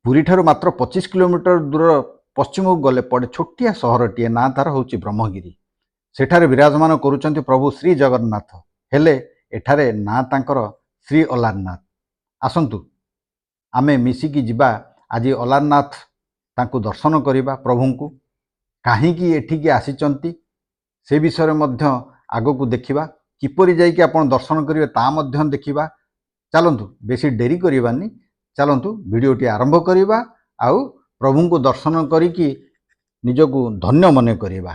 पुरी ठारू मात्र 25 किलोमीटर दूर पश्चिम को गले पड़े छोटिया सहरटीए ना तार हूँ ब्रह्मगिरी। सेठारे विराजमान करुचंती प्रभु श्री जगन्नाथ, हेले एठारे ना तांकर श्री अलारनाथ। आसंतु आमे मिसिकी जिबा आज अलारनाथ तांकु दर्शन करिबा प्रभु को। काहींकी एठिकी आसीचंती से विषय मध्य आगकू देखिबा, किपरि जाइकी आपण दर्शन करिवे ता मध्य देखिबा। चलतु बेसी डेरी करिबानी, चलतु वीडियोटी आरंभ करिबा आउ प्रभु को दर्शन करिकी निजकू धन्य मने करिबा।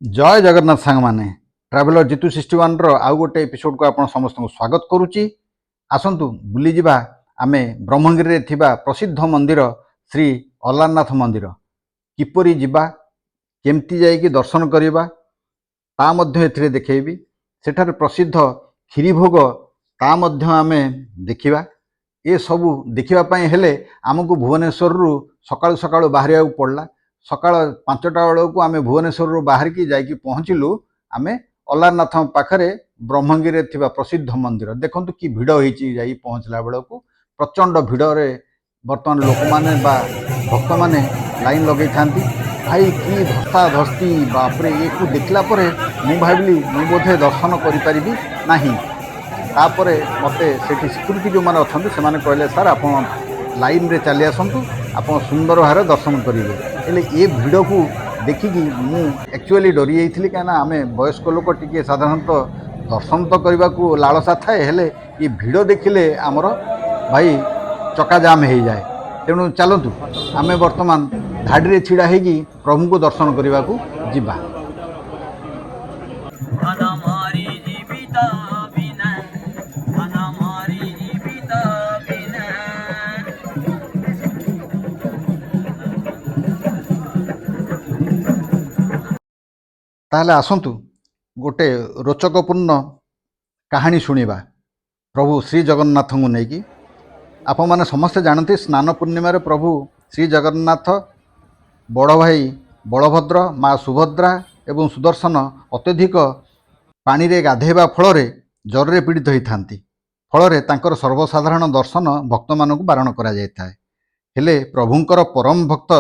जय जगन्नाथ सांग माने, ट्रावेलर जीतू 61 रो आउ गोटे एपिसोड को आपण समस्त को स्वागत करूची। आसंतु बुली जिबा आमे ब्रह्मगिरी रे थिबा प्रसिद्ध मंदिर श्री अलारनाथ मंदिर। किपरि जिबा, केमती जाइकी दर्शन करिबा ता मध्य एथिरे देखैबी। सेठारे प्रसिद्ध खीरी भोग ता मध्य आमे देखिबा। ए सबु देखिबा पई हेले आमको भुवनेश्वर रु सकाळु सकाळु बाहरिया पड़ला। सकाळ 5टा बेलू आम भुवनेश्वर बाहर की जाकि पहुँचलु आम अलारनाथ पाखरे ब्रह्मगिरी थिबा प्रसिद्ध मंदिर। देखंतु कि भिड़ होईची जाई पहुँचला बेलू प्रचंड भिड़े बर्तमान लोक माने बा भक्त माने लाइन लगे थांती। भाई कि धस्ता धस्ती बापरे, ये को देखला परे मु भाबिली मु बोधे दर्शन करि परिबी नाही। तापरे मते सेठी सिक्यूरिटी जो माने अछंती से माने कहले सर आपण लाइन रे चली आसंतु, आपण सुंदर भारे दर्शन करिवे। हेले ए भिड़ को देखिकी मु एक्चुअली डरी जाइथिली, काना आमे वयस्क लोक टिके साधारणतः दर्शन तो करने को लालसा थाए, हेले ये भिड़ देखिले आमर भाई चक्का जाम हो जाए। तेणु चलतु आमे वर्तमान धाड़ी रे छिड़ा हेगी प्रभु को दर्शन करने को जिबा। ताहले आसंतु गोटे रोचकपूर्ण कहानी शुणिबा प्रभु श्री जगन्नाथ को लेकिन। आप मैंने समस्ते जानते स्नान पूर्णिमा रे प्रभु श्री जगन्नाथ बड़ भाई बलभद्र, माँ सुभद्रा एवं सुदर्शन अत्यधिक पानी रे गाधेबा फल जर रे पीड़ित होती। फल तांकर सर्वसाधारण दर्शन भक्त मानक बारण करा जायथाय। हेले प्रभुंकर परम भक्त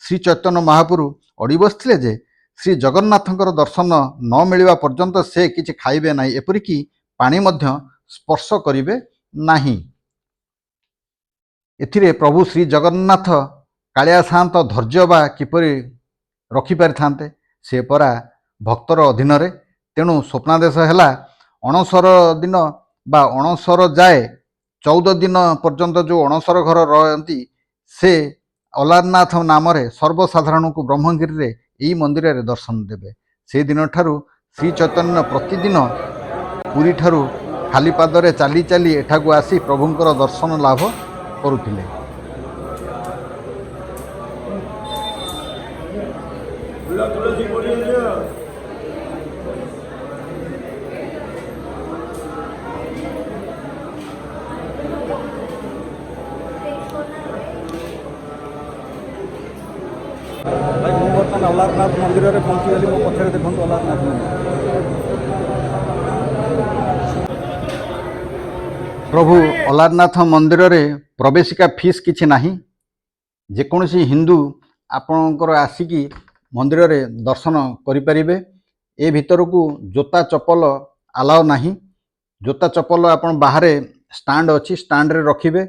श्री चैतन्य महाप्रभु अड़ी बसथिले जे श्री जगन्नाथंकर दर्शन न मिलवा पर्यंत से किछि खाइबे नाही, एपरिकी पानी मध्य स्पर्श करिवे नाही। एथिरे प्रभु श्री जगन्नाथ कालिया शांत धैर्य बा किपरि रखि पारिथान्ते से परा भक्तर अधीन रे। तेणु स्वप्नादेश हैला 69 दिन बा 69 जाए 14 दिन पर्यंत जो 69 घर रहती से अलारनाथ नाम रे सर्वसाधारण को ब्रह्मगिरी रे यही मंदिर रे दर्शन देवे। से दिन ठारू श्री चैतन्य प्रतिदिन पुरी ठारू खाली पादरे चाली चाली एठाकू आसी प्रभुंकर दर्शन लाभ करुथिले। अलारनाथ मंदिर रे पहुंची गली, मो पछरे देखंतु अलारनाथ मंदिर। प्रभु अलारनाथ मंदिर रे प्रवेशिका फीस किछि नाही। जेकोसी हिंदू आपणकर आसिकी मंदिर रे दर्शन करि परिबे। ए भितर को जोता चप्पल अलाउ नाही। जोता चप्पल आपन बाहरे स्टैंड अच्छी, स्टैंड रे रखिबे।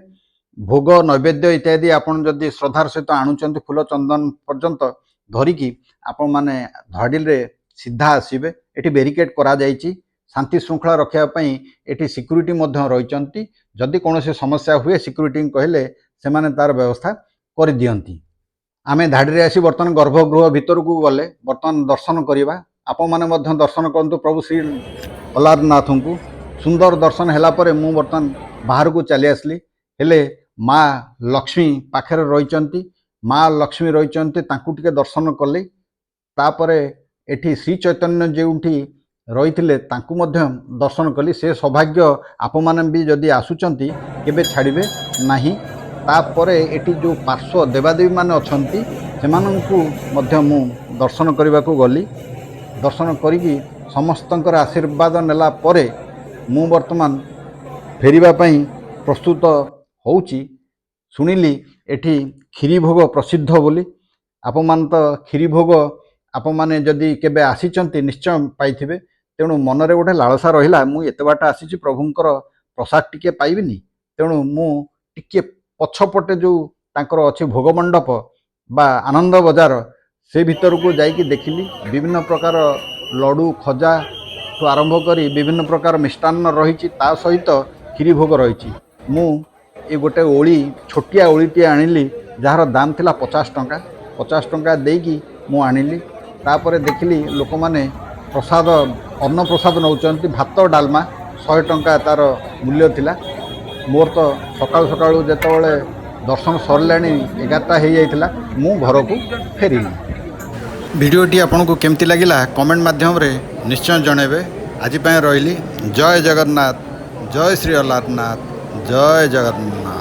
भोग नैवेद्य इत्यादि आपन जदि श्रद्धार सहित आणुचंती फूल चंदन पर्यंत धरिकी आपण माने धाडिल रे सीधा आसीबे। एटी बेरिकेड करा जायछि शांति श्रृंखला रखिया पई। एटी सिक्यूरिटी मध्य रहिचंती, जदि कोनोसी समस्या हुए सिक्यूरिटी कहले से माने तार व्यवस्था कर दियंती। आमे धाडी रे आसी बर्तमान गर्भगृह भितर को गले बर्तमान दर्शन करिबा। आपण माने मध्य दर्शन करंतु प्रभु श्री अलारनाथ को। सुंदर दर्शन हैला परे मु बर्तमान बाहर को चली आसली। हेले माँ लक्ष्मी पाखरे रहिचंती, माँ लक्ष्मी रहिचंती, तांकु टिके दर्शन कले। तापरे एठी श्री चैतन्य जेउठी रहिथिले तांकु मध्य दर्शन कली। से सौभाग्य आप माने भी जदि आसुचंती केबे छाड़िबे नाही। तापरे एठी जो पार्श्व देवादेवी माने अछंती ସେମାନଙ୍କୁ ମଧ୍ୟ ମୁଁ ଦର୍ଶନ କରିବାକୁ ଗଲି। ଦର୍ଶନ କରିକି ସମସ୍ତଙ୍କର ଆଶୀର୍ବାଦ ନେଲା ପରେ ମୁଁ ବର୍ତ୍ତମାନ ଫେରିବା ପାଇଁ ପ୍ରସ୍ତୁତ ହେଉଛି। ଶୁଣିଲି ଏଠି କ୍ଷୀରି ଭୋଗ ପ୍ରସିଦ୍ଧ ବୋଲି। ଆପଣମାନେ ତ କ୍ଷୀରି ଭୋଗ ଆପଣମାନେ ଯଦି କେବେ ଆସିଛନ୍ତି ନିଶ୍ଚୟ ପାଇଥିବେ। ତେଣୁ ମନରେ ଗୋଟେ ଲାଳସା ରହିଲା, ମୁଁ ଏତେ ବାଟ ଆସିଛି ପ୍ରଭୁଙ୍କର ପ୍ରସାଦ ଟିକେ ପାଇବିନି। ତେଣୁ ମୁଁ ଟିକେ ପଛପଟେ ଯେଉଁ ତାଙ୍କର ଅଛି ଭୋଗ ମଣ୍ଡପ ବା ଆନନ୍ଦ ବଜାର, ସେ ଭିତରକୁ ଯାଇକି ଦେଖିଲି ବିଭିନ୍ନ ପ୍ରକାର ଲଡ଼ୁ ଖଜାଠୁ ଆରମ୍ଭ କରି ବିଭିନ୍ନ ପ୍ରକାର ମିଷ୍ଟାନ୍ନ ରହିଛି, ତା ସହିତ କ୍ଷୀରି ଭୋଗ ରହିଛି। ମୁଁ ଏ ଗୋଟେ ଓଳି ଛୋଟିଆ ଓଳିଟିଏ ଆଣିଲି, ଯାହାର ଦାମ୍ ଥିଲା 50 ଟଙ୍କା। 50 ଟଙ୍କା ଦେଇକି ମୁଁ ଆଣିଲି। ତାପରେ ଦେଖିଲି ଲୋକମାନେ ପ୍ରସାଦ ଅନ୍ନପ୍ରସାଦ ନେଉଛନ୍ତି। ଭାତ ଡାଲମା 100 ଟଙ୍କା ତା'ର ମୂଲ୍ୟ ଥିଲା। ମୋର ତ ସକାଳୁ ସକାଳୁ ଯେତେବେଳେ ଦର୍ଶନ ସରିଲାଣି 11ଟା ହେଇଯାଇଥିଲା, ମୁଁ ଘରକୁ ଫେରିଲି। ଭିଡ଼ିଓଟି ଆପଣଙ୍କୁ କେମିତି ଲାଗିଲା କମେଣ୍ଟ ମାଧ୍ୟମରେ ନିଶ୍ଚୟ ଜଣାଇବେ। ଆଜି ପାଇଁ ରହିଲି। ଜୟ ଜଗନ୍ନାଥ, ଜୟ ଶ୍ରୀ ଅଲାରନାଥ, ଜୟ ଜଗନ୍ନାଥ।